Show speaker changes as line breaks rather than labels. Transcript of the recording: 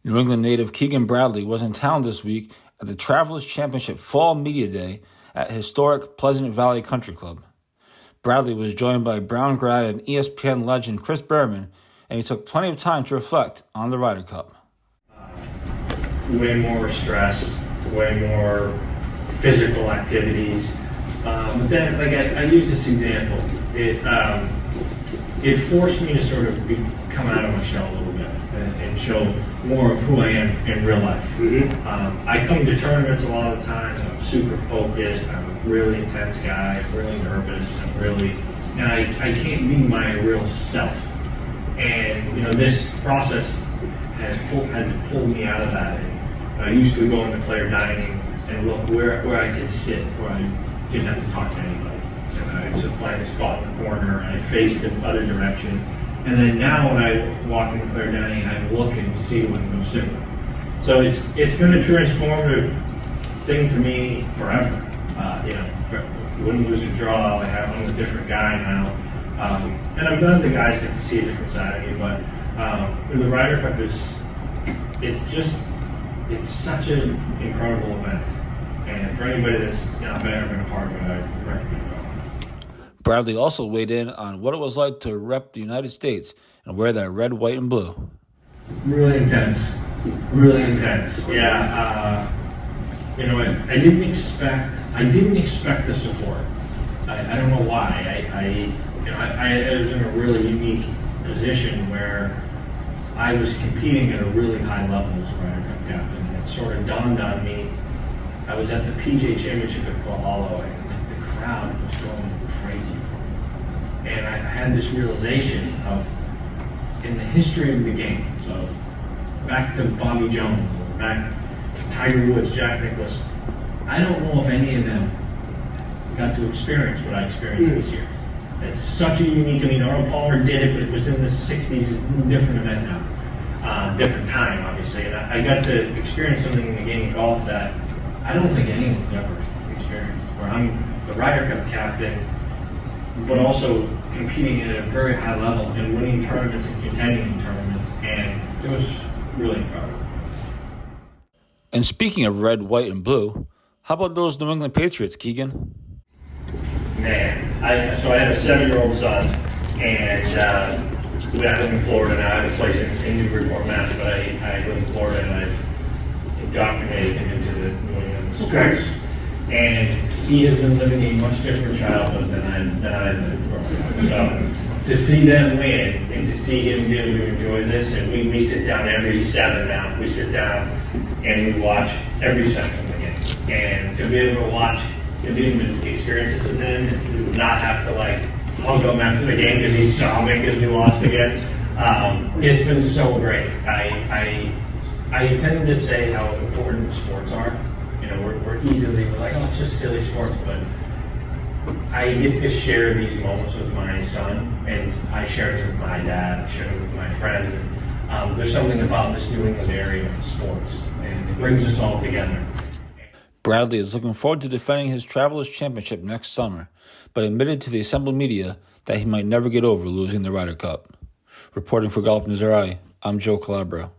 New England native Keegan Bradley was in town this week at the Travelers Championship Fall Media Day at historic Pleasant Valley Country Club. Bradley was joined by Brown grad and ESPN legend Chris Berman, and he took plenty of time to reflect on the Ryder Cup.
Way more stress, way more physical activities. But then, I use this example. It forced me to sort of come out of my shell a little bit and show more of who I am in real life. Mm-hmm. I come to tournaments a lot of the time. I'm super focused. I'm a really intense guy. I'm really nervous. And I can't be my real self. And this process had to pull me out of that. And I used to go into player dining and look where I could sit, where I didn't have to talk to anybody. And I supply a spot in the corner, and I faced the other direction. And then now when I walk into player dining, I look and see what I'm sitting. So it's been a transformative thing for me forever. Win, lose, or draw, I'm a different guy now. And I'm glad the guys get to see a different side of me, but the Ryder Cup it's such an incredible event. And for anybody that's not ever been a part of it, I recommend it.
Bradley also weighed in on what it was like to rep the United States and wear that red, white, and blue.
Really intense. Yeah. I didn't expect the support. I don't know why. I was in a really unique position where I was competing at a really high level as a Ryder Cup captain, and it sort of dawned on me. I was at the PGA Championship at Valhalla, and the crowd was going crazy. And I had this realization of, in the history of the game, so back to Bobby Jones, back to Tiger Woods, Jack Nicklaus, I don't know if any of them got to experience what I experienced this year. It's such a unique, Arnold Palmer did it, but it was in the 60s, it's a different event now. Different time, obviously. And I got to experience something in the game of golf that I don't think anyone's ever experienced, where I'm the Ryder Cup captain, but also competing at a very high level and winning tournaments and contending in tournaments, and it was really incredible.
And speaking of red, white, and blue, how about those New England Patriots, Keegan?
Man, I have a 7-year-old son, and I live in Florida now. I have a place in Newburyport, Mass, but I live in Florida, and I've indoctrinated him into the New England sports. And he has been living a much different childhood than I've been growing up. So to see them win and to see him be able to enjoy this, and we sit down every 7 now. We sit down and we watch every second of the game. And to be able to watch and be able to experience this with him and not have to hug him after the game because he's sobbing because we lost again. It's been so great. I tended to say how important sports are. We're like, oh, it's just silly sports, but I get to share these moments with my son, and I share them with my dad, I share them with my friends. And, there's something about this New England area of sports, and it brings us all together.
Bradley is looking forward to defending his Travelers Championship next summer, but admitted to the assembled media that he might never get over losing the Ryder Cup. Reporting for GolfNewsRI, I'm Joe Calabro.